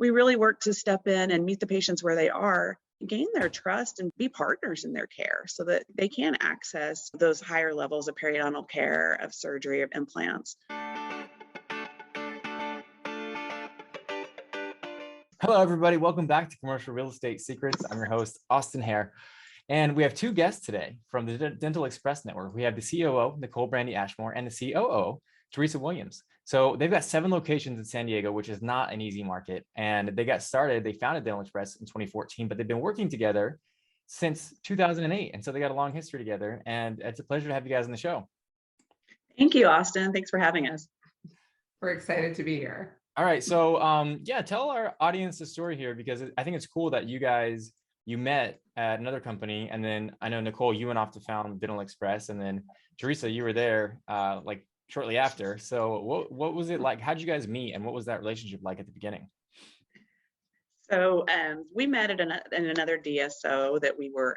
we really work to step in and meet the patients where they are, gain their trust, and be partners in their care so that they can access those higher levels of periodontal care, of surgery, of implants. Hello, everybody. Welcome back to Commercial Real Estate Secrets. I'm your host, Austin Hare. And we have two guests today from the Dental Express Network. We have the COO, Nicole Brandi Ashmore, and the COO, Teresa Williams. So they've got 7 locations in San Diego, which is not an easy market. And they founded Dental Express in 2014, but they've been working together since 2008. And so they got a long history together. And it's a pleasure to have you guys on the show. Thank you, Austin. Thanks for having us. We're excited to be here. All right. So tell our audience the story here, because I think it's cool that you met at another company. And then I know, Nicole, you went off to found Dental Express, and then Teresa, you were there like shortly after. So what was it like? How did you guys meet, and what was that relationship like at the beginning? So we met in another DSO that we were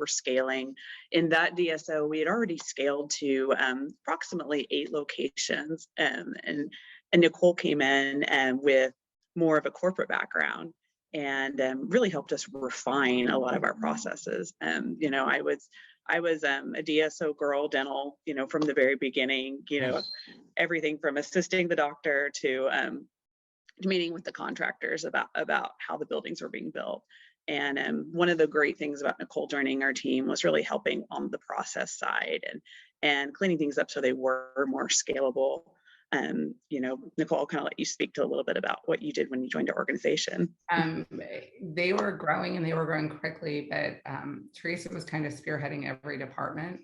scaling. In that DSO, we had already scaled to approximately 8 locations, and Nicole came in with more of a corporate background and really helped us refine a lot of our processes. I was a DSO girl, dental, from the very beginning. Everything from assisting the doctor to meeting with the contractors about how the buildings were being built. And one of the great things about Nicole joining our team was really helping on the process side and cleaning things up so they were more scalable. Nicole, I'll kind of let you speak to a little bit about what you did when you joined our organization. They were growing, and they were growing quickly, but Teresa was kind of spearheading every department.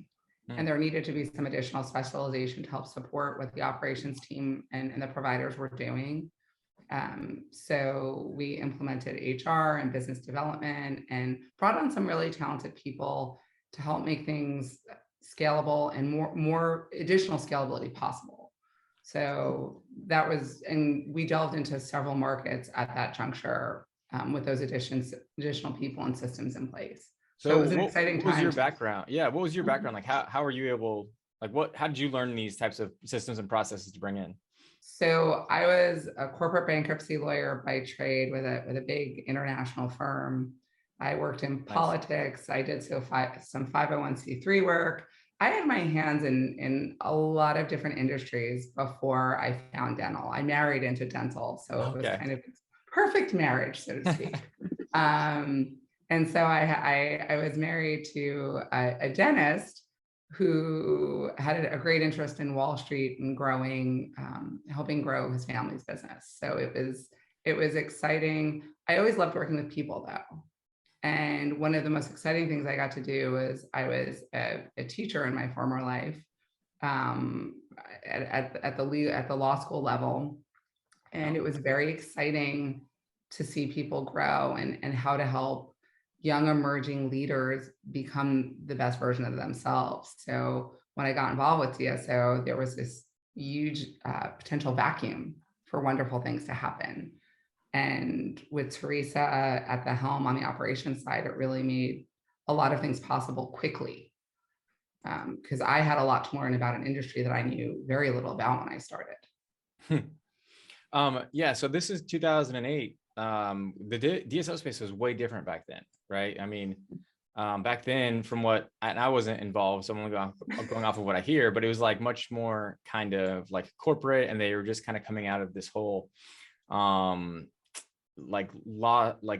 And there needed to be some additional specialization to help support what the operations team and the providers were doing. So we implemented HR and business development and brought on some really talented people to help make things scalable and more additional scalability possible. So that was, and we delved into several markets at that juncture with those additional people and systems in place. So it was an exciting time. What was your background? Yeah, what was your background? Like, how were you able, how did you learn these types of systems and processes to bring in? So I was a corporate bankruptcy lawyer by trade with a big international firm. I worked in politics. I did some 501c3 work. I had my hands in a lot of different industries before I found dental. I married into dental, so it was kind of perfect marriage, so to speak. And so I was married to a dentist who had a great interest in Wall Street and helping grow his family's business. So it was exciting. I always loved working with people, though. And one of the most exciting things I got to do was I was a teacher in my former life at the law school level. And it was very exciting to see people grow and how to help young emerging leaders become the best version of themselves. So when I got involved with DSO, there was this huge potential vacuum for wonderful things to happen. And with Teresa at the helm on the operations side, it really made a lot of things possible quickly. Because I had a lot to learn about an industry that I knew very little about when I started. So this is 2008. The DSO space was way different back then, right? I mean, back then, from what I wasn't involved, so I'm going off of what I hear, but it was like much more kind of like corporate, and they were just kind of coming out of this whole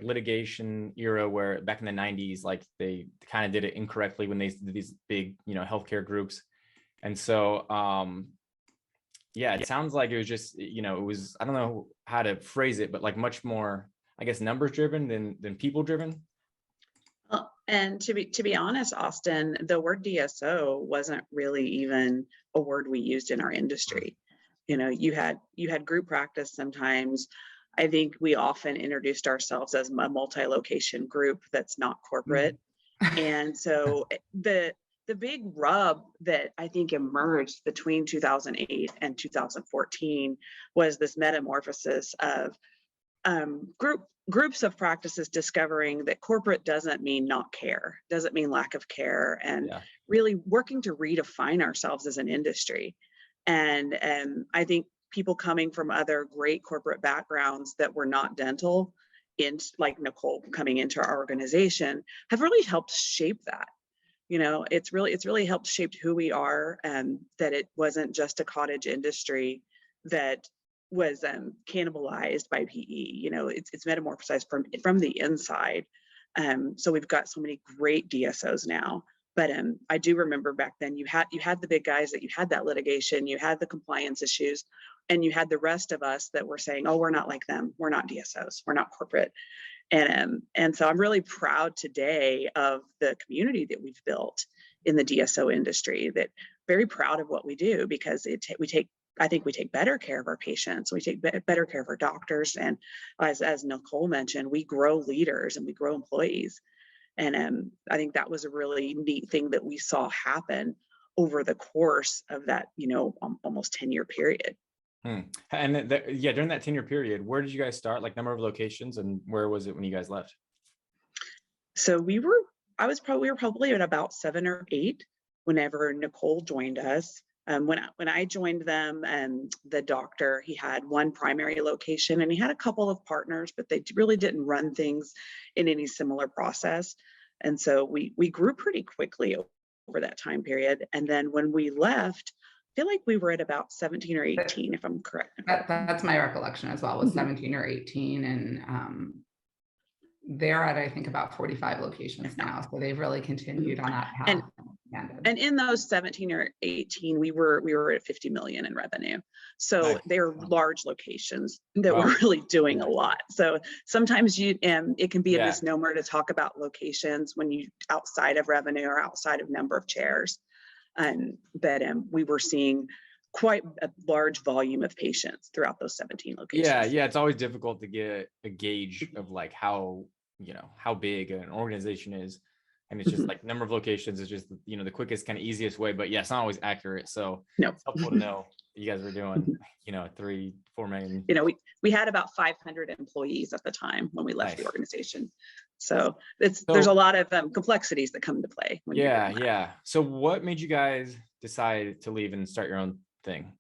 litigation era where back in the 90s, like they kind of did it incorrectly when they did these big, healthcare groups. And so, it sounds like it was just, it was, I don't know how to phrase it, but like much more, I guess, numbers driven than people driven. And to be honest, Austin, the word DSO wasn't really even a word we used in our industry. You had group practice sometimes. I think we often introduced ourselves as a multi-location group that's not corporate. And so the big rub that I think emerged between 2008 and 2014 was this metamorphosis of groups of practices discovering that corporate doesn't mean not care, doesn't mean lack of care, and really working to redefine ourselves as an industry. And I think people coming from other great corporate backgrounds that were not dental, like Nicole coming into our organization, have really helped shape that. It's really helped shape who we are, and that it wasn't just a cottage industry that was cannibalized by PE. It's metamorphosized from the inside. So we've got so many great DSOs now. But I do remember back then you had the big guys, that you had that litigation, you had the compliance issues, and you had the rest of us that were saying, oh, we're not like them, we're not DSOs, we're not corporate. And so I'm really proud today of the community that we've built in the DSO industry, that very proud of what we do, because I think we take better care of our patients. We take better care of our doctors. And as Nicole mentioned, we grow leaders and we grow employees. And I think that was a really neat thing that we saw happen over the course of that, almost 10-year period. And during that 10-year period, where did you guys start? Like number of locations, and where was it when you guys left? So we were probably at about 7 or 8 whenever Nicole joined us. When I joined them, the doctor, he had one primary location and he had a couple of partners, but they really didn't run things in any similar process. And so we grew pretty quickly over that time period. And then when we left, I feel like we were at about 17 or 18, if I'm correct. That's my recollection as well, was 17 or 18. And they're at, I think, about 45 locations now. So they've really continued on that path. And in those 17 or 18, we were at 50 million in revenue. So they're large locations that were really doing a lot. So sometimes it can be a misnomer to talk about locations when you outside of revenue or outside of number of chairs. But we were seeing quite a large volume of patients throughout those 17 locations. Yeah. It's always difficult to get a gauge of like how big an organization is. And it's just like number of locations is just, the quickest, kind of easiest way, but it's not always accurate. So it's helpful to know you guys were doing, 3-4 million. We had about 500 employees at the time when we left the organization. So there's a lot of complexities that come into play. Yeah. So what made you guys decide to leave and start your own thing?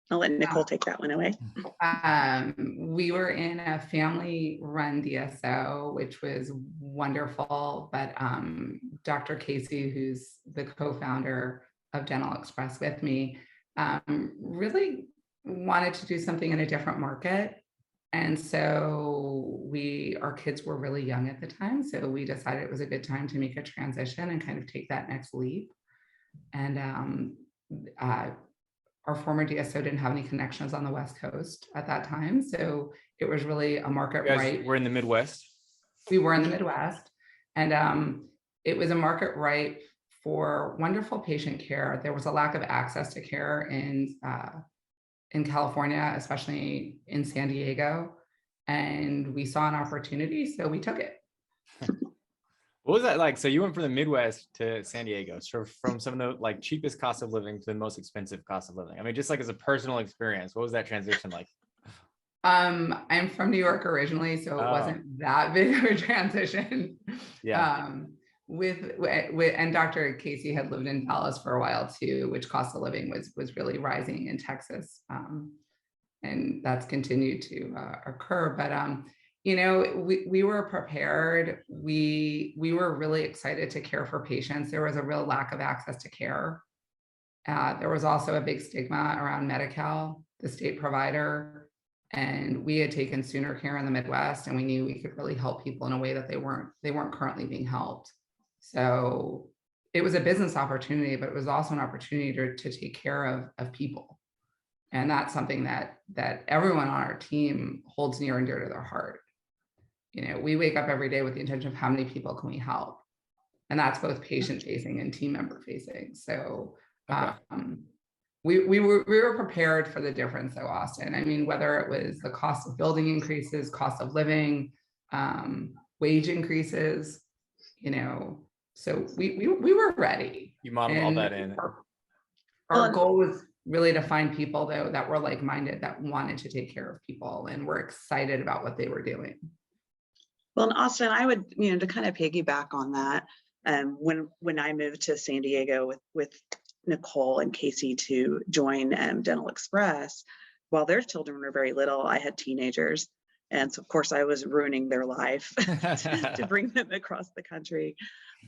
I'll let Nicole take that one away. We were in a family-run DSO, which was wonderful. But Dr. Casey, who's the co-founder of Dental Express with me, really wanted to do something in a different market. And so our kids were really young at the time. So we decided it was a good time to make a transition and kind of take that next leap. And our former DSO didn't have any connections on the West Coast at that time. So it was really a market ripe. We're in the Midwest. We were in the Midwest. And it was a market ripe for wonderful patient care. There was a lack of access to care in California, especially in San Diego. And we saw an opportunity, so we took it. What was that like? So you went from the Midwest to San Diego, so from some of the like cheapest cost of living to the most expensive cost of living. I mean, just like as a personal experience, what was that transition like? I'm from New York originally, so it wasn't that big of a transition. Yeah. And Dr. Casey had lived in Dallas for a while too, which cost of living was really rising in Texas, and that's continued to occur. But we were prepared. We were really excited to care for patients. There was a real lack of access to care. There was also a big stigma around Medi-Cal, the state provider, and we had taken Sooner Care in the Midwest, and we knew we could really help people in a way that they weren't currently being helped. So it was a business opportunity, but it was also an opportunity to take care of people. And that's something that everyone on our team holds near and dear to their heart. We wake up every day with the intention of how many people can we help? And that's both patient facing and team member facing. So we were prepared for the difference though, Austin. I mean, whether it was the cost of building increases, cost of living, wage increases, so we were ready. You modeled all that in. Our goal was really to find people though that were like-minded, that wanted to take care of people and were excited about what they were doing. Well, and Austin, I would, to kind of piggyback on that, when I moved to San Diego with Nicole and Casey to join Dental Express, while their children were very little, I had teenagers. And so, of course, I was ruining their life to bring them across the country.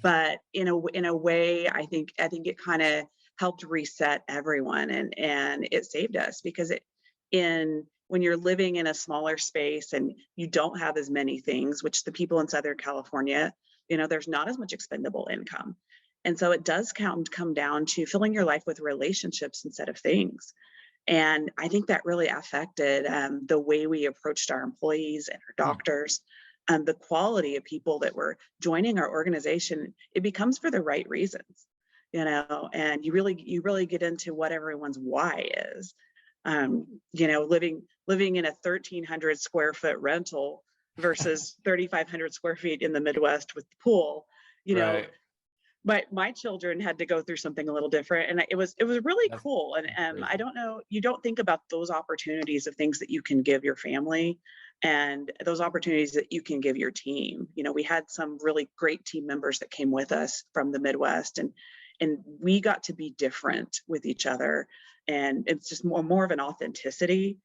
But in a way, I think it kind of helped reset everyone, and it saved us, because when you're living in a smaller space and you don't have as many things, which the people in Southern California, there's not as much expendable income. And so it does come down to filling your life with relationships instead of things. And I think that really affected the way we approached our employees and our doctors, the quality of people that were joining our organization. It becomes for the right reasons, and you really get into what everyone's why is. Living in a 1,300 square foot rental versus 3,500 square feet in the Midwest with the pool, Right. my children had to go through something a little different, and it was really cool. And I don't know, you don't think about those opportunities of things that you can give your family and those opportunities that you can give your team. We had some really great team members that came with us from the Midwest, and we got to be different with each other, and it's just more of an authenticity,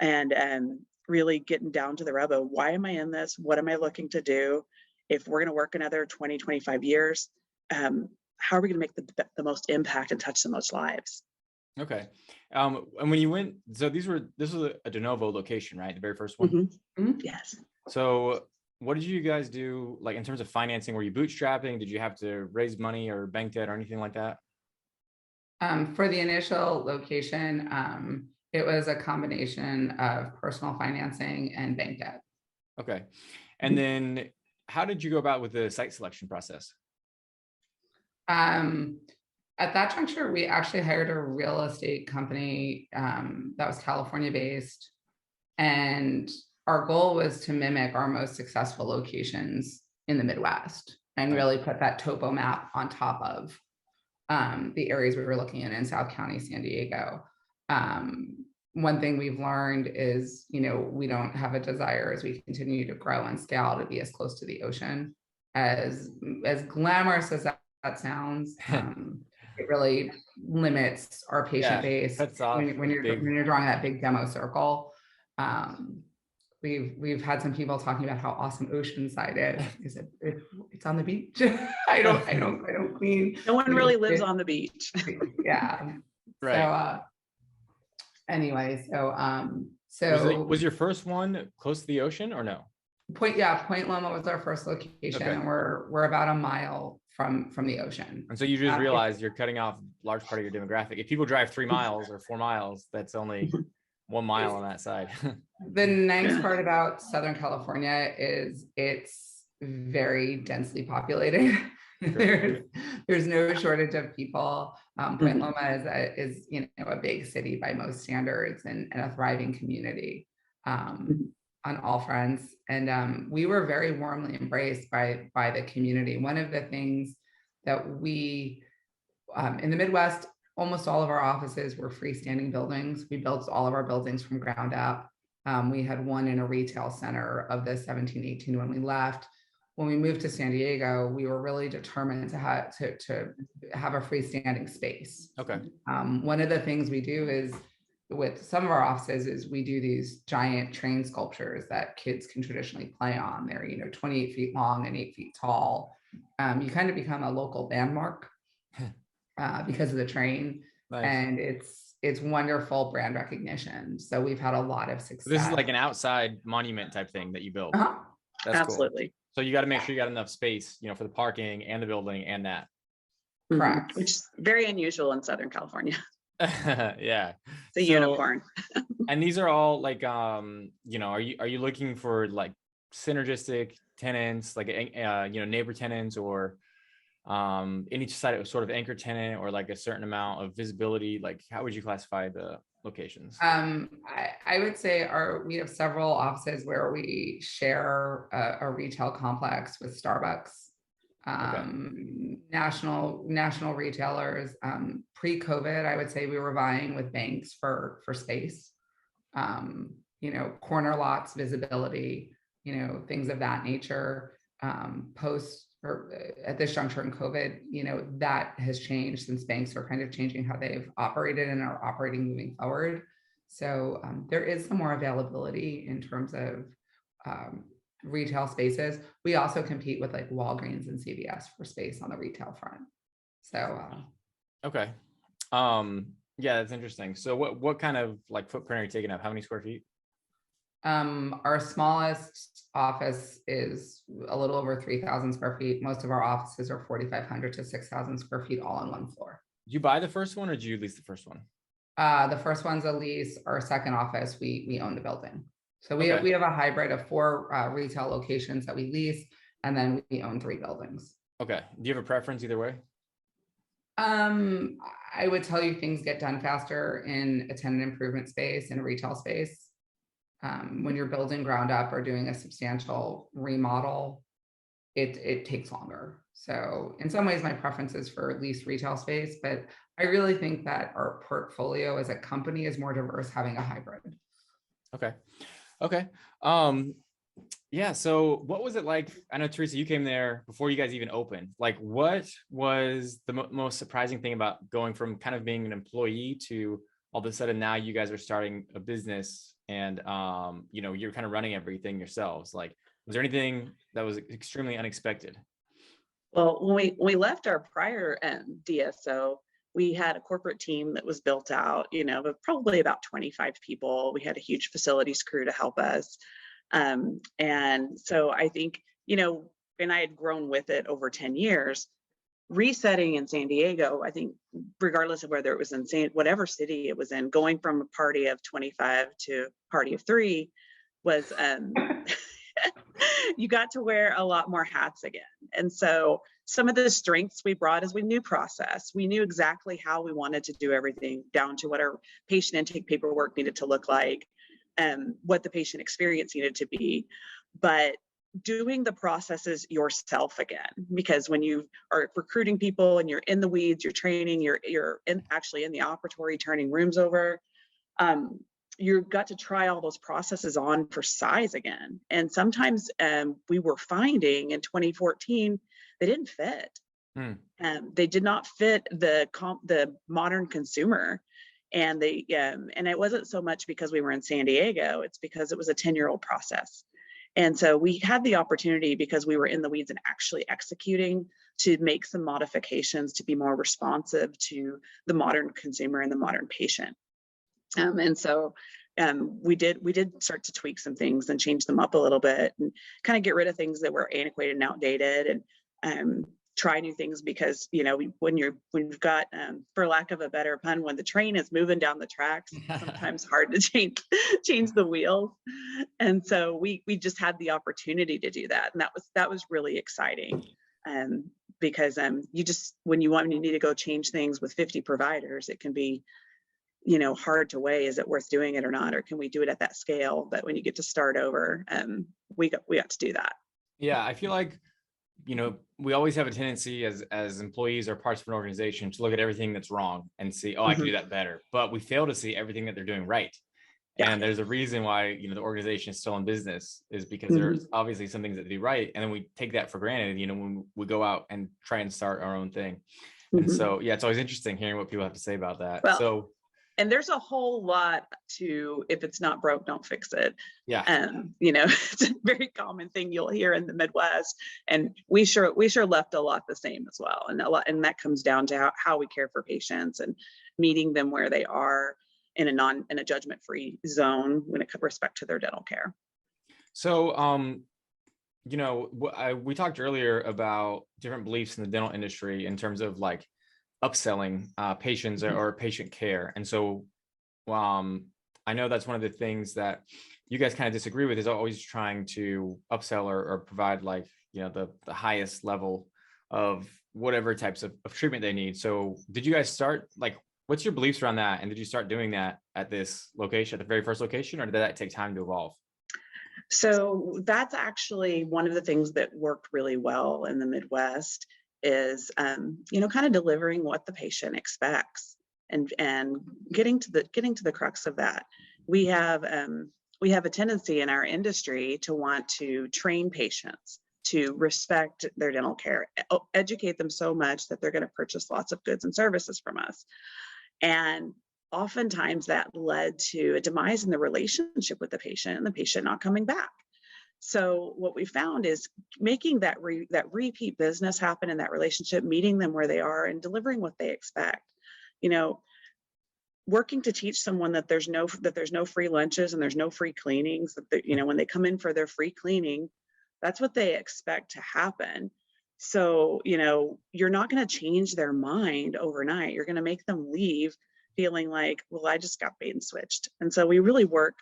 and really getting down to the rub of, why am I in this? What am I looking to do? If we're going to work another 20, 25 years, how are we going to make the most impact and touch the most lives? Okay. And when you went, so this was a de novo location, right? The very first one. Yes. So what did you guys do, like, in terms of financing? Were you bootstrapping? Did you have to raise money or bank debt or anything like that? For the initial location, it was a combination of personal financing and bank debt. Okay. And then how did you go about with the site selection process? At that juncture, we actually hired a real estate company that was California based. And our goal was to mimic our most successful locations in the Midwest and really put that topo map on top of the areas we were looking in South County, San Diego. One thing we've learned is, we don't have a desire, as we continue to grow and scale, to be as close to the ocean. As glamorous as that sounds, it really limits our patient base when you're drawing that big demo circle. We've had some people talking about how awesome Oceanside is. It's on the beach. I don't clean. No one really lives on the beach. Yeah. Right. So was your first one close to the ocean or no? Point Loma was our first location, and we're about a mile from the ocean. And so you just realize you're cutting off a large part of your demographic. If people drive 3 miles or 4 miles, that's only 1 mile on that side. The nice part about Southern California is it's very densely populated. There's no shortage of people. Point Loma is a big city by most standards, and a thriving community on all fronts. And we were very warmly embraced by the community. One of the things that we in the Midwest, almost all of our offices were freestanding buildings. We built all of our buildings from ground up. We had one in a retail center of the 1718 when we left. When we moved to San Diego, we were really determined to have a freestanding space. Okay. One of the things we do is, with some of our offices, is we do these giant train sculptures that kids can traditionally play on. They're 28 feet long and 8 feet tall. You kind of become a local landmark because of the train. Nice. And it's wonderful brand recognition. So we've had a lot of success. This is like an outside monument type thing that you built. That's absolutely cool. So you got to make sure you got enough space, for the parking and the building and that. Correct. Which is very unusual in Southern California. Yeah. It's a unicorn. And these are all like, are you looking for like synergistic tenants, like, neighbor tenants, or in each side, sort of anchor tenant, or like a certain amount of visibility? Like, how would you classify the locations? I would say we have several offices where we share a retail complex with Starbucks. National retailers. Pre-COVID, I would say we were vying with banks for space, corner lots, visibility, things of that nature. Post or at this juncture in COVID, that has changed since banks are kind of changing how they've operated and are operating moving forward. So there is some more availability in terms of retail spaces. We also compete with like Walgreens and CVS for space on the retail front. So okay. Yeah, that's interesting. So what kind of like footprint are you taking up? How many square feet? Our smallest office is a little over 3,000 square feet. Most of our offices are 4,500 to 6,000 square feet, all on one floor. Did you buy the first one or did you lease the first one? The first one's a lease. Our second office, we own the building. So we have a hybrid of 4 retail locations that we lease, and then we own 3 buildings. Okay. Do you have a preference either way? I would tell you things get done faster in a tenant improvement space, in a retail space. When you're building ground up or doing a substantial remodel, it takes longer. So in some ways, my preference is for leased retail space, but I really think that our portfolio as a company is more diverse having a hybrid. Okay. Okay. Yeah. So what was it like? I know, Teresa, you came there before you guys even opened. Like, what was the most surprising thing about going from kind of being an employee to all of a sudden now you guys are starting a business and, you're kind of running everything yourselves? Like, was there anything that was extremely unexpected? Well, when we left our prior DSO, we had a corporate team that was built out, of probably about 25 people. We had a huge facilities crew to help us. And so I think, and I had grown with it over 10 years, resetting in San Diego, I think, regardless of whether it was in whatever city it was in, going from a party of 25 to party of 3 was, you got to wear a lot more hats again. And so some of the strengths we brought is we knew process. We knew exactly how we wanted to do everything, down to what our patient intake paperwork needed to look like, and what the patient experience needed to be. But doing the processes yourself again, because when you are recruiting people and you're in the weeds, you're training, you're actually in the operatory turning rooms over, you've got to try all those processes on for size again. And sometimes we were finding in 2014 they didn't fit. They did not fit the modern consumer. And and it wasn't so much because we were in San Diego, it's because it was a 10-year-old process. And so we had the opportunity, because we were in the weeds and actually executing, to make some modifications to be more responsive to the modern consumer and the modern patient. And so we did start to tweak some things and change them up a little bit, and kind of get rid of things that were antiquated and outdated, and try new things, because when you've got, for lack of a better pun, when the train is moving down the tracks, it's sometimes hard to change the wheels. And so we just had the opportunity to do that, and that was really exciting. Because when you need to go change things with 50 providers, it can be hard to weigh, is it worth doing it or not, or can we do it at that scale? But when you get to start over, we got to do that. Yeah, I feel like we always have a tendency as employees or parts of an organization to look at everything that's wrong and see, I can do that better, but we fail to see everything that they're doing right. Yeah. And there's a reason why the organization is still in business, is because there's obviously some things that they do right, and then we take that for granted when we go out and try and start our own thing. And so it's always interesting hearing what people have to say about that. Well, and there's a whole lot to, if it's not broke, don't fix it. Yeah. It's a very common thing you'll hear in the Midwest, and we sure left a lot the same as well. And that comes down to how we care for patients and meeting them where they are in a judgment-free zone when it comes respect to their dental care. So, we talked earlier about different beliefs in the dental industry in terms of like upselling patients or patient care. And so I know that's one of the things that you guys kind of disagree with, is always trying to upsell or provide like, the highest level of whatever types of treatment they need. So did you guys start, like, what's your beliefs around that? And did you start doing that at this location, at the very first location, or did that take time to evolve? So that's actually one of the things that worked really well in the Midwest, is kind of delivering what the patient expects, and getting to the crux of that. We have a tendency in our industry to want to train patients to respect their dental care, educate them so much that they're going to purchase lots of goods and services from us. And oftentimes that led to a demise in the relationship with the patient and the patient not coming back. So what we found is making that repeat business happen in that relationship, meeting them where they are and delivering what they expect. You know, working to teach someone that there's no free lunches and there's no free cleanings, that you know, when they come in for their free cleaning, that's what they expect to happen. So, you know, you're not going to change their mind overnight. You're going to make them leave feeling like, well, I just got bait and switched. And so we really work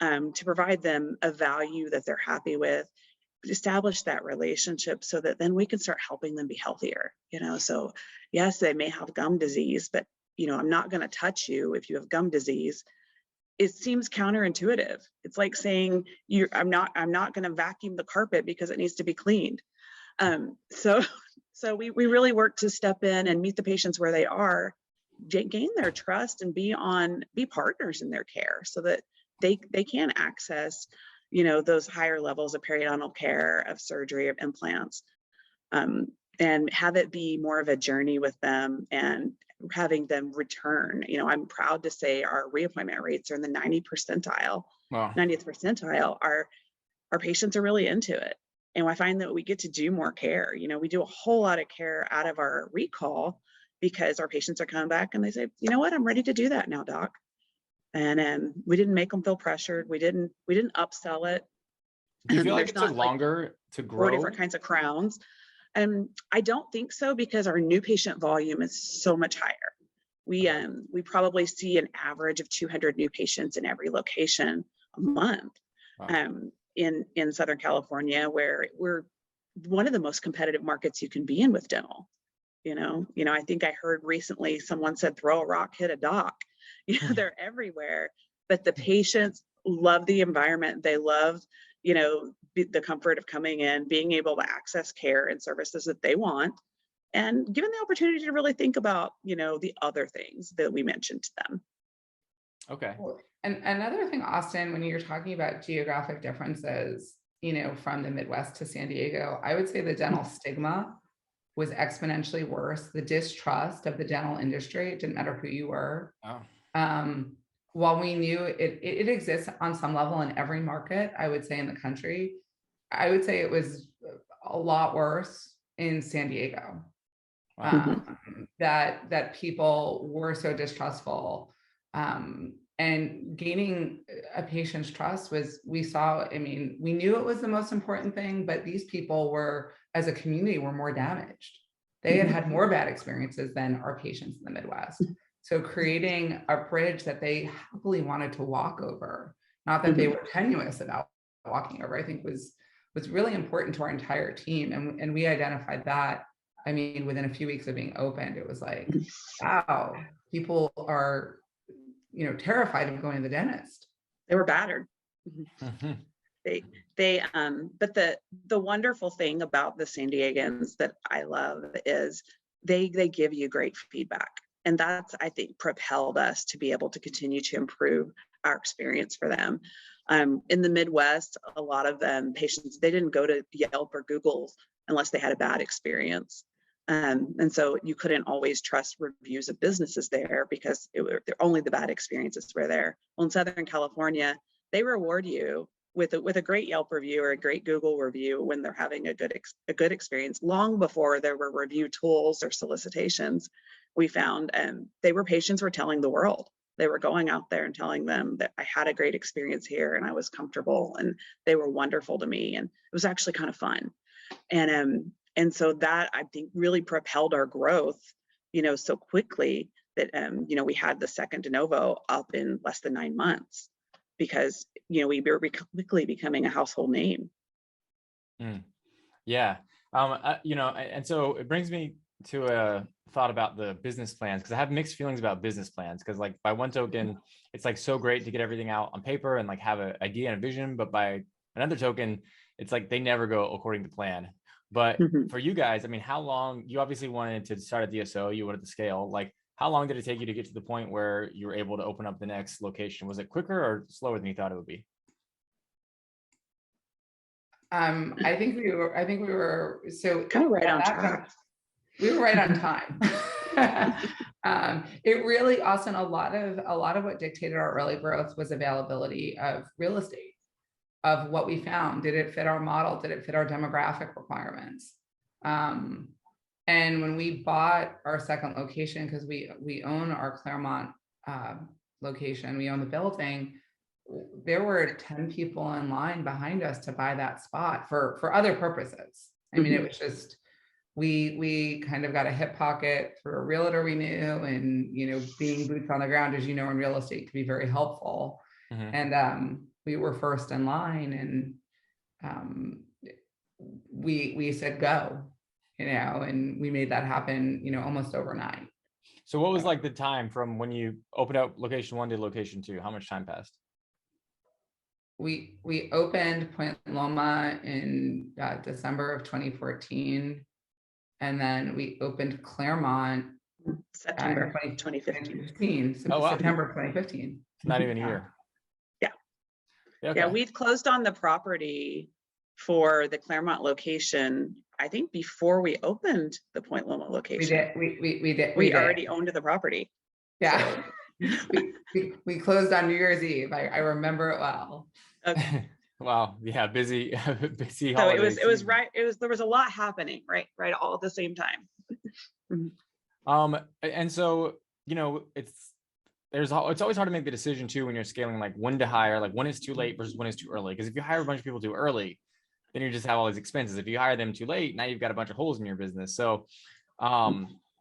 to provide them a value that they're happy with, establish that relationship so that then we can start helping them be healthier. You know, so yes, they may have gum disease, but you know, I'm not going to touch you if you have gum disease. It seems counterintuitive. It's like saying I'm not going to vacuum the carpet because it needs to be cleaned. So we really work to step in and meet the patients where they are, gain their trust, and be partners in their care so that they can access, you know, those higher levels of periodontal care, of surgery, of implants, and have it be more of a journey with them and having them return. You know, I'm proud to say our reappointment rates are in the 90th percentile. Wow. 90th percentile. Our patients are really into it. And I find that we get to do more care. You know, we do a whole lot of care out of our recall because our patients are coming back and they say, you know what, I'm ready to do that now, doc. And we didn't make them feel pressured. We didn't upsell it. Do you feel like it took longer to grow? 4 different kinds of crowns. I don't think so, because our new patient volume is so much higher. We probably see an average of 200 new patients in every location a month. Wow. In Southern California, where we're one of the most competitive markets you can be in with dental. You know, I think I heard recently someone said, throw a rock, hit a dock. You know, they're everywhere, but the patients love the environment. They love, you know, the comfort of coming in, being able to access care and services that they want, and given the opportunity to really think about, you know, the other things that we mentioned to them. Okay. And another thing, Austin, when you're talking about geographic differences, you know, from the Midwest to San Diego, I would say the dental stigma was exponentially worse. The distrust of the dental industry, it didn't matter who you were. Oh. While we knew it exists on some level in every market, I would say in the country, I would say it was a lot worse in San Diego. Wow. That people were so distrustful. And gaining a patient's trust we knew it was the most important thing, but these people were, as a community, were more damaged. They had more bad experiences than our patients in the Midwest. So creating a bridge that they happily wanted to walk over, not that they were tenuous about walking over, I think was really important to our entire team. And we identified that, I mean, within a few weeks of being opened, it was like, wow, people are, you know, terrified of going to the dentist. They were battered. But the wonderful thing about the San Diegans that I love is they give you great feedback. And that's, I think, propelled us to be able to continue to improve our experience for them. In the Midwest, a lot of patients, they didn't go to Yelp or Google unless they had a bad experience. And so you couldn't always trust reviews of businesses there because only the bad experiences were there. Well, in Southern California, they reward you with a great Yelp review or a great Google review when they're having a good experience. Long before there were review tools or solicitations, we found patients were telling the world. They were going out there and telling them that I had a great experience here and I was comfortable and they were wonderful to me, and it was actually kind of fun. And so that, I think, really propelled our growth, you know, so quickly that you know, we had the second de novo up in less than 9 months because, you know, we were quickly becoming a household name. Yeah. You know, and so it brings me to a thought about the business plans, because I have mixed feelings about business plans, because like by one token, it's like so great to get everything out on paper and like have an idea and a vision, but by another token, it's like they never go according to plan. But for you guys, I mean, how long, you obviously wanted to start at DSO, you wanted to scale, like how long did it take you to get to the point where you were able to open up the next location? Was it quicker or slower than you thought it would be? I think we were so Kind of right yeah, on that track. we were right on time. It really, Austin, a lot of what dictated our early growth was availability of real estate, of what we found. Did it fit our model? Did it fit our demographic requirements? And when we bought our second location, because we own our Claremont location, we own the building, there were 10 people in line behind us to buy that spot for other purposes. I mean, it was just, we kind of got a hip pocket through a realtor we knew, and, you know, being boots on the ground, as you know, in real estate can be very helpful. And we were first in line, and we said go, you know, and we made that happen, you know, almost overnight. So what was like the time from when you opened up location 1 to location 2? How much time passed? We opened Point Loma in December of 2014, and then we opened Claremont September 2015. Oh, wow. September 2015. Not even a year. Yeah. Okay. Yeah, we'd closed on the property for the Claremont location, I think before we opened the Point Loma location. We did. We already owned the property. Yeah. So. we closed on New Year's Eve. I remember it well. Okay. Wow. Yeah. Busy. Busy. So it was right. There was a lot happening, right, all at the same time. And so, you know, it's always hard to make the decision too when you're scaling, like when to hire, like when is too late versus when is too early. Because if you hire a bunch of people too early, then you just have all these expenses. If you hire them too late, now you've got a bunch of holes in your business. So,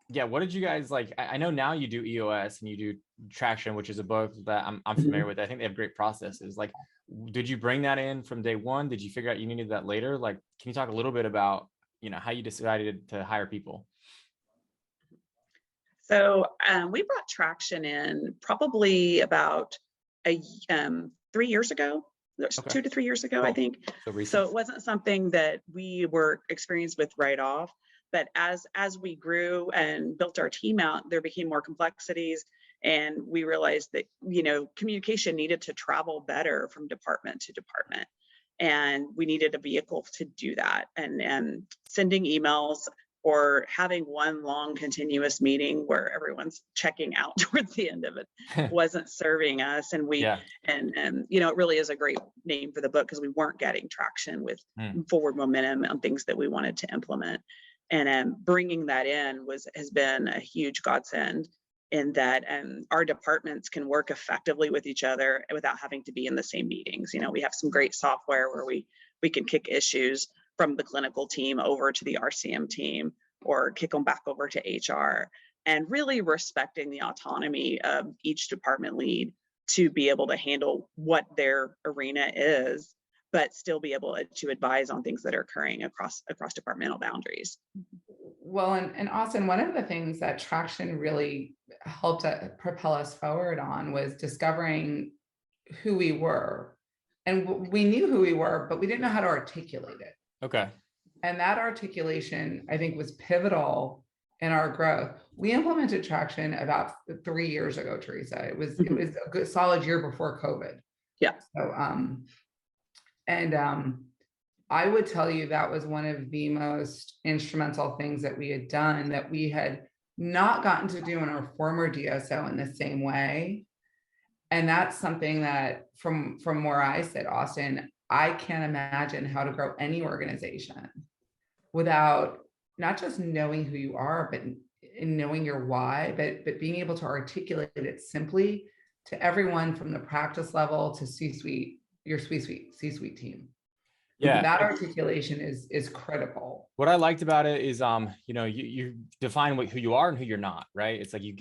yeah, what did you guys like? I know now you do EOS and you do Traction, which is a book that I'm familiar with. I think they have great processes. Like, did you bring that in from day one? Did you figure out you needed that later? Like, can you talk a little bit about, you know, how you decided to hire people? So we brought Traction in probably about 3 years ago. 2 to 3 years ago, cool. I think. So it wasn't something that we were experienced with right off. But as we grew and built our team out, there became more complexities, and we realized that, you know, communication needed to travel better from department to department, and we needed a vehicle to do that. And sending emails or having one long continuous meeting where everyone's checking out towards the end of it wasn't serving us. And and you know, it really is a great name for the book, because we weren't getting traction with forward momentum on things that we wanted to implement. And bringing that in has been a huge godsend, in that our departments can work effectively with each other without having to be in the same meetings. You know, we have some great software where we can kick issues from the clinical team over to the RCM team, or kick them back over to HR, and really respecting the autonomy of each department lead to be able to handle what their arena is, but still be able to advise on things that are occurring across departmental boundaries. Well, and Austin, one of the things that Traction really helped propel us forward on was discovering who we were. And we knew who we were, but we didn't know how to articulate it. Okay. And that articulation, I think, was pivotal in our growth. We implemented Traction about 3 years ago, Teresa. It was a good solid year before COVID. Yeah. So I would tell you that was one of the most instrumental things that we had done, that we had not gotten to do in our former DSO in the same way. And that's something that from where I sit, Austin, I can't imagine how to grow any organization without not just knowing who you are, but in knowing your why, but being able to articulate it simply to everyone from the practice level to C-suite, your C-suite team. Yeah, that articulation is critical. What I liked about it is, you know, you define who you are and who you're not, right? It's like you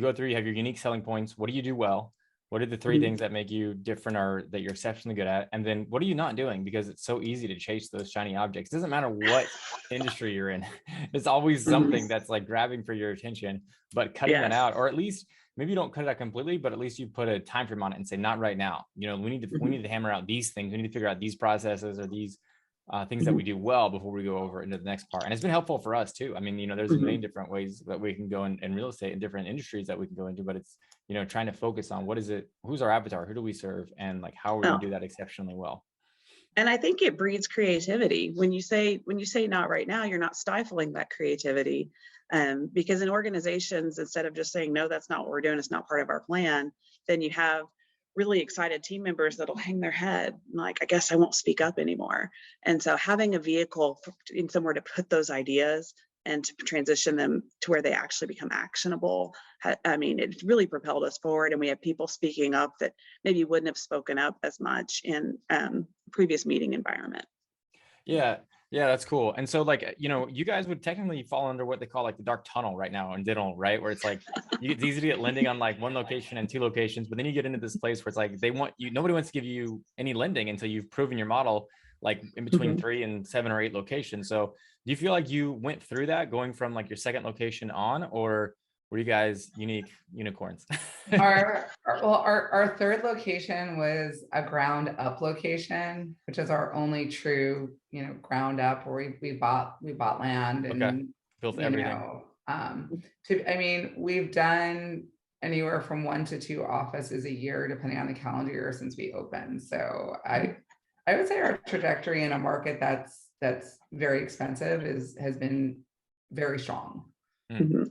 go through, you have your unique selling points. What do you do well? What are the 3 things that make you different, or that you're exceptionally good at? And then what are you not doing? Because it's so easy to chase those shiny objects. It doesn't matter what industry you're in. It's always something that's like grabbing for your attention, but cutting that out, or at least maybe you don't cut it out completely, but at least you put a time frame on it and say, not right now. You know, we need to hammer out these things. We need to figure out these processes or these things that we do well before we go over into the next part. And it's been helpful for us too. I mean, you know, there's many different ways that we can go in real estate, in different industries that we can go into, but it's, you know, trying to focus on who's our avatar, who do we serve, and like, how are we going to do that exceptionally well. And I think it breeds creativity. When you say not right now, you're not stifling that creativity. Because in organizations, instead of just saying, no, that's not what we're doing, it's not part of our plan, then you have really excited team members that'll hang their head, like, I guess I won't speak up anymore. And so having a vehicle in somewhere to put those ideas and to transition them to where they actually become actionable, I mean, it really propelled us forward. And we have people speaking up that maybe wouldn't have spoken up as much in previous meeting environment. Yeah, yeah, that's cool. And so like, you guys would technically fall under what they call like the dark tunnel right now in dental, right? Where it's like, it's easy to get lending on like one location and two locations, but then you get into this place where it's like, nobody wants to give you any lending until you've proven your model, like in between 3 and 7 or 8 locations. So do you feel like you went through that going from like your second location on, or were you guys unique unicorns? Our third location was a ground up location, which is our only true, ground up where we bought land and Okay. Built everything. We've done anywhere from 1 to 2 offices a year, depending on the calendar year since we opened. So I would say our trajectory in a market that's very expensive has been very strong. Mm-hmm.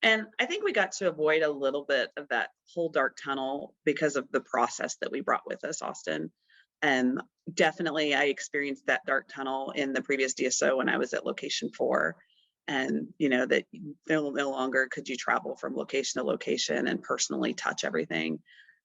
And I think we got to avoid a little bit of that whole dark tunnel because of the process that we brought with us, Austin. And definitely I experienced that dark tunnel in the previous DSO when I was at location 4. And, that no longer could you travel from location to location and personally touch everything.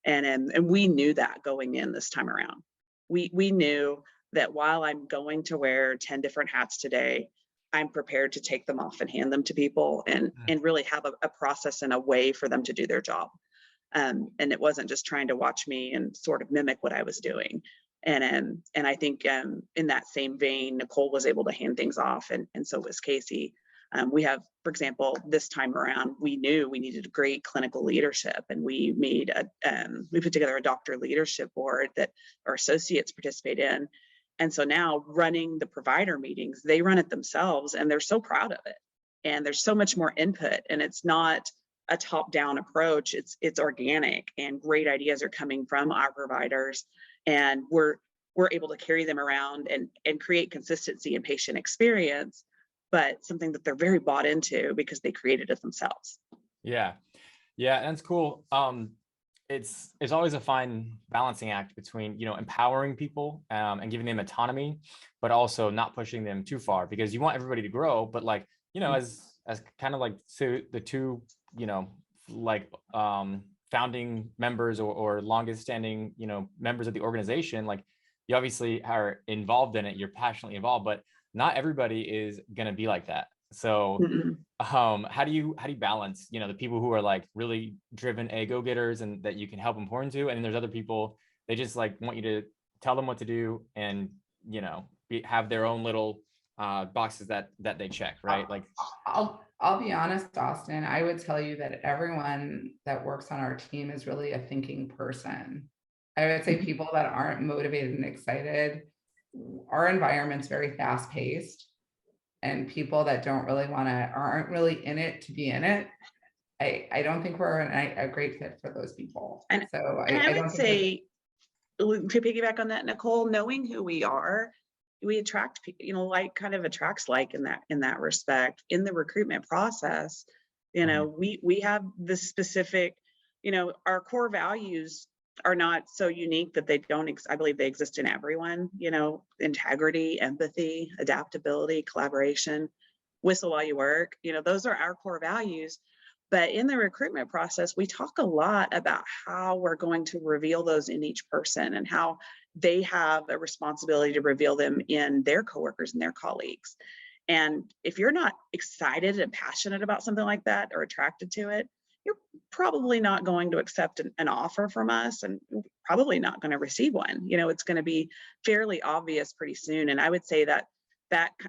And we knew that going in this time around. We knew that while I'm going to wear 10 different hats today, I'm prepared to take them off and hand them to people and really have a process and a way for them to do their job. And it wasn't just trying to watch me and sort of mimic what I was doing. And I think in that same vein, Nicole was able to hand things off, and so was Casey. We have, for example, this time around, we knew we needed great clinical leadership, and we put together a doctor leadership board that our associates participate in. And so now running the provider meetings, they run it themselves and they're so proud of it. And there's so much more input, and it's not a top-down approach. It's organic, and great ideas are coming from our providers, and we're able to carry them around and create consistency in patient experience, but something that they're very bought into because they created it themselves. Yeah, that's cool. It's always a fine balancing act between, empowering people and giving them autonomy, but also not pushing them too far, because you want everybody to grow. But like, as kind of like the two, founding members or longest standing, members of the organization, like you obviously are involved in it, you're passionately involved, but not everybody is going to be like that. So how do you balance, the people who are like really driven go-getters and that you can help them pour into, and then there's other people, they just like want you to tell them what to do and, have their own little boxes that they check, right? Like I'll be honest, Austin, I would tell you that everyone that works on our team is really a thinking person. I would say people that aren't motivated and excited, our environment's very fast paced. And people that aren't really in it to be in it, I don't think we're a great fit for those people. And so I would say, to piggyback on that, Nicole, knowing who we are, we attract people, like kind of attracts like in that respect. In the recruitment process, we have this specific, our core values are not so unique that they don't, I believe they exist in everyone, integrity, empathy, adaptability, collaboration, whistle while you work, those are our core values. But in the recruitment process, we talk a lot about how we're going to reveal those in each person and how they have a responsibility to reveal them in their coworkers and their colleagues. And if you're not excited and passionate about something like that or attracted to it, you're probably not going to accept an offer from us, and probably not going to receive one. It's going to be fairly obvious pretty soon. And I would say that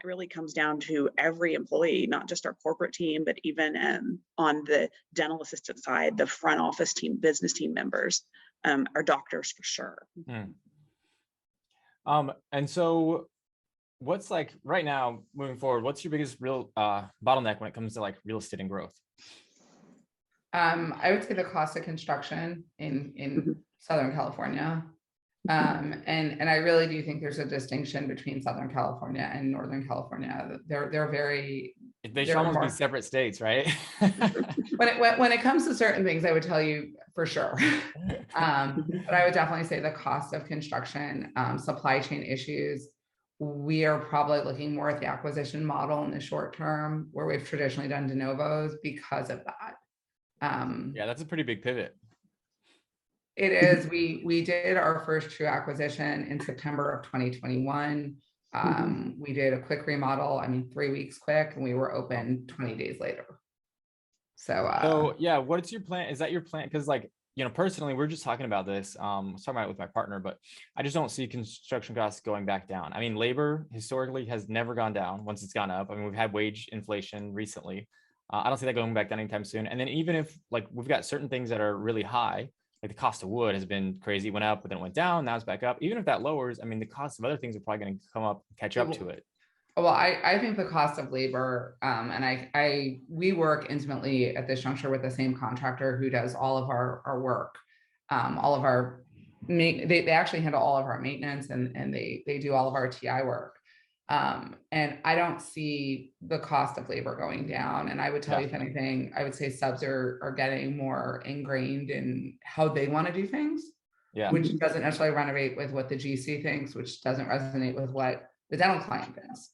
really comes down to every employee, not just our corporate team, but even on the dental assistant side, the front office team, business team members, our doctors for sure. And so what's like right now moving forward, what's your biggest real bottleneck when it comes to like real estate and growth? I would say the cost of construction in Southern California. And I really do think there's a distinction between Southern California and Northern California. They're very, They should they're almost be more, separate states, right? when it comes to certain things, I would tell you for sure. But I would definitely say the cost of construction, supply chain issues, we are probably looking more at the acquisition model in the short term, where we've traditionally done de novos because of that. Yeah, that's a pretty big pivot. It is. We did our first true acquisition in September of 2021. We did a quick remodel, 3 weeks quick, and we were open 20 days later. So yeah, what's your plan? Is that your plan? Because like, personally, we're just talking about this. I was talking about it with my partner, but I just don't see construction costs going back down. I mean, labor historically has never gone down once it's gone up. I mean, we've had wage inflation recently. I don't see that going back down anytime soon. And then even if like we've got certain things that are really high, like the cost of wood has been crazy, went up, but then it went down, now it's back up. Even if that lowers, I mean, the cost of other things are probably going to come up, catch up to it. Well, I think the cost of labor, and we work intimately at this juncture with the same contractor who does all of our work, all of our, they actually handle all of our maintenance, and they do all of our TI work. And I don't see the cost of labor going down. And I would tell you, if anything, I would say subs are getting more ingrained in how they want to do things, which doesn't necessarily renovate with what the GC thinks, which doesn't resonate with what the dental client thinks.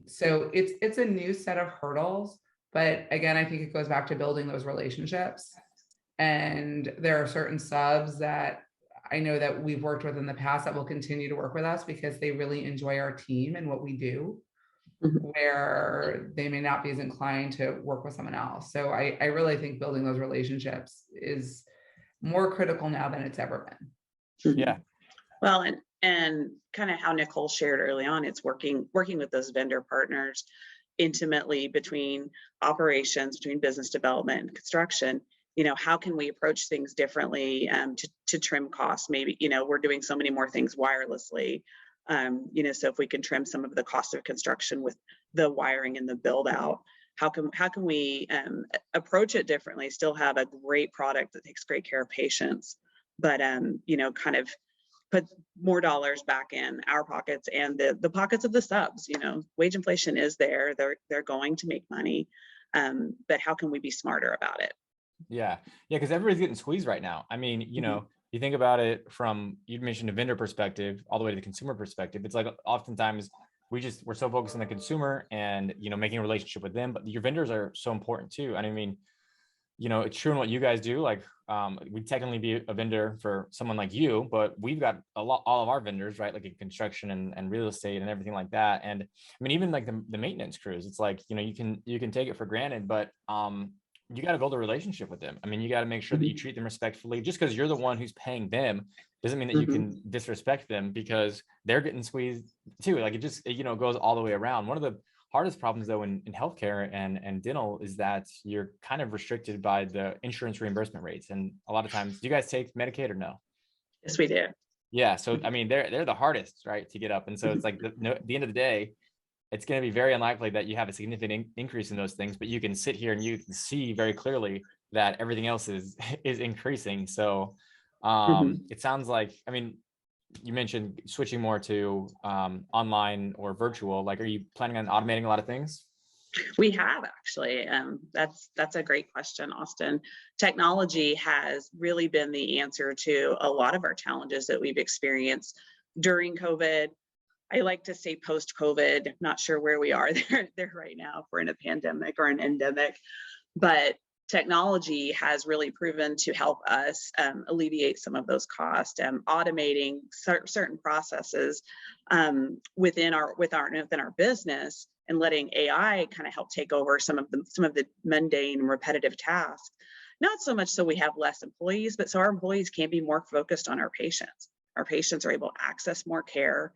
So it's a new set of hurdles, but again, I think it goes back to building those relationships. And there are certain subs that I know that we've worked with in the past that will continue to work with us because they really enjoy our team and what we do, where they may not be as inclined to work with someone else. So I really think building those relationships is more critical now than it's ever been. Yeah. Well, and kind of how Nicole shared early on, it's working with those vendor partners intimately between operations, between business development and construction. How can we approach things differently to trim costs? Maybe, we're doing so many more things wirelessly. So if we can trim some of the cost of construction with the wiring and the build out, how can we approach it differently, still have a great product that takes great care of patients, but kind of put more dollars back in our pockets and the pockets of the subs. Wage inflation is there. They're going to make money, but how can we be smarter about it? Yeah, because everybody's getting squeezed right now. I mean, you think about it from, you mentioned a vendor perspective all the way to the consumer perspective. It's like oftentimes we're so focused on the consumer and making a relationship with them, but your vendors are so important too. And I mean, it's true in what you guys do. Like we technically be a vendor for someone like you, but we've got all of our vendors, right? Like in construction and real estate and everything like that. And I mean, even like the maintenance crews, it's like, you can take it for granted, but you got to build a relationship with them. I mean, you got to make sure that you treat them respectfully. Just because you're the one who's paying them doesn't mean that you can disrespect them because they're getting squeezed too. Like it just, goes all the way around. One of the hardest problems though in healthcare and dental is that you're kind of restricted by the insurance reimbursement rates. And a lot of times, do you guys take Medicaid or no? Yes, we do. Yeah. So, I mean, they're the hardest, right, to get up. And so it's like at the end of the day, it's going to be very unlikely that you have a significant increase in those things, but you can sit here and you can see very clearly that everything else is increasing. So it sounds like, I mean, you mentioned switching more to online or virtual. Like, are you planning on automating a lot of things? We have actually. That's a great question, Austin. Technology has really been the answer to a lot of our challenges that we've experienced during COVID. I like to say post-COVID, not sure where we are there right now, if we're in a pandemic or an endemic, but technology has really proven to help us alleviate some of those costs, automating certain processes within our business, and letting AI kind of help take over some of the mundane and repetitive tasks. Not so much so we have less employees, but so our employees can be more focused on our patients. Our patients are able to access more care.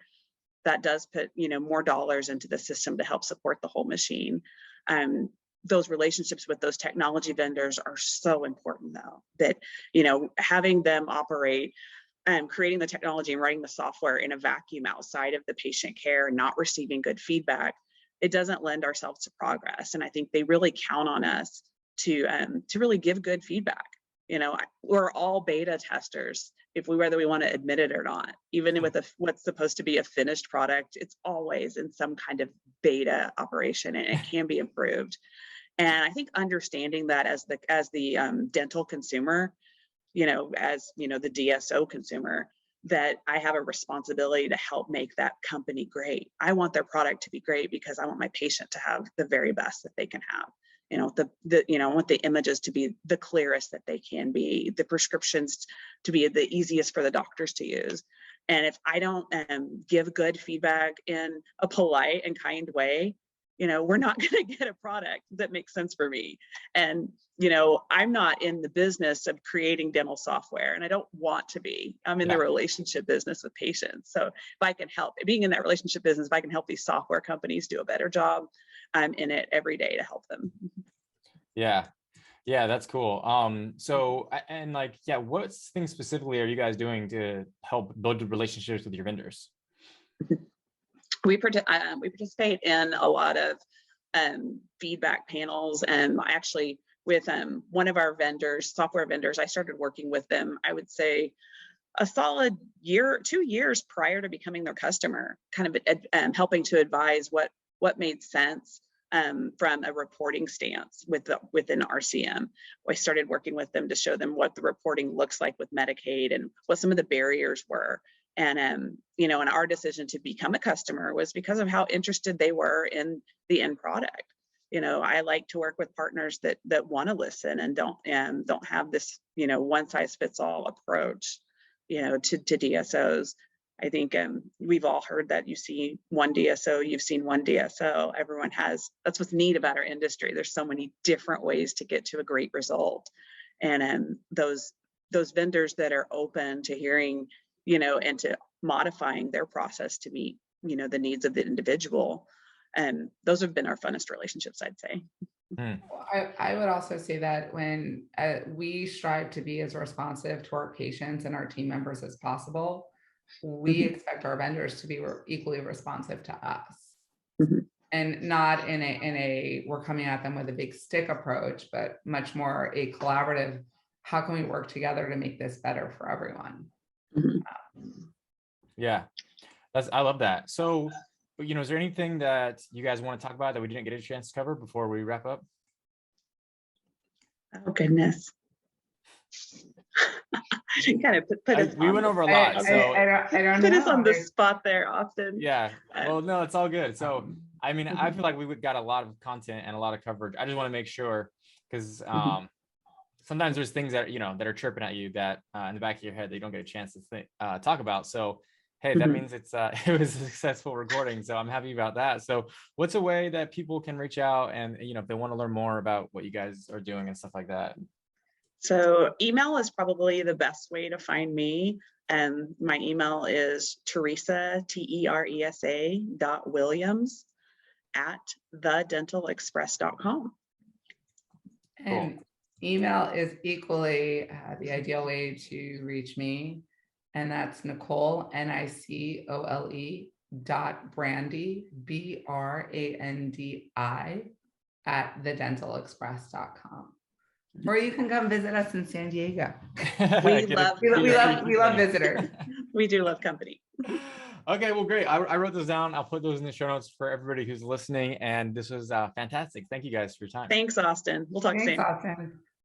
That does put more dollars into the system to help support the whole machine. Those relationships with those technology vendors are so important though, that having them operate and creating the technology and writing the software in a vacuum outside of the patient care and not receiving good feedback, it doesn't lend ourselves to progress. And I think they really count on us to really give good feedback. We're all beta testers, whether we want to admit it or not. Even with what's supposed to be a finished product, it's always in some kind of beta operation, and it can be improved. And I think understanding that as the dental consumer, as the DSO consumer, that I have a responsibility to help make that company great. I want their product to be great because I want my patient to have the very best that they can have. I want the images to be the clearest that they can be, the prescriptions to be the easiest for the doctors to use. And if I don't give good feedback in a polite and kind way, we're not going to get a product that makes sense for me. And, I'm not in the business of creating dental software, and I don't want to be. I'm in the relationship business with patients. So if I can help, being in that relationship business, if I can help these software companies do a better job, I'm in it every day to help them. Yeah, that's cool. What things specifically are you guys doing to help build the relationships with your vendors? We participate in a lot of feedback panels, and actually with one of our vendors, software vendors, I started working with them, I would say a solid 2 years prior to becoming their customer, kind of helping to advise what made sense from a reporting stance within RCM. I started working with them to show them what the reporting looks like with Medicaid and what some of the barriers were. And, and our decision to become a customer was because of how interested they were in the end product. I like to work with partners that want to listen and don't have this, one size fits all approach, to DSOs. I think we've all heard that you see one DSO, you've seen one DSO. Everyone has, that's what's neat about our industry. There's so many different ways to get to a great result. And those vendors that are open to hearing, and to modifying their process to meet, the needs of the individual. And those have been our funnest relationships, I'd say. I would also say that when we strive to be as responsive to our patients and our team members as possible, we expect our vendors to be equally responsive to us, and not in a we're coming at them with a big stick approach, but much more a collaborative, how can we work together to make this better for everyone? Yeah, I love that. So, is there anything that you guys want to talk about that we didn't get a chance to cover before we wrap up? Oh, goodness. Kind of put us we went over a lot. I don't put know. us on the spot there, Austin. Yeah. Well, no, it's all good. So, I feel like we got a lot of content and a lot of coverage. I just want to make sure, because sometimes there's things that, that are chirping at you that in the back of your head that you don't get a chance to talk about. So, hey, that means it was a successful recording. So I'm happy about that. So what's a way that people can reach out and, if they want to learn more about what you guys are doing and stuff like that? So email is probably the best way to find me. And my email is Teresa, TERESA.Williams @thedentalexpress.com. And email is equally the ideal way to reach me. And that's Nicole, NICOLE .Brandi, BRANDI @thedentalexpress.com. Or you can come visit us in San Diego. We love visitors. We do love company. Okay, well, great. I wrote those down. I'll put those in the show notes for everybody who's listening. And this was fantastic. Thank you guys for your time. Thanks, Austin. We'll talk soon. Austin.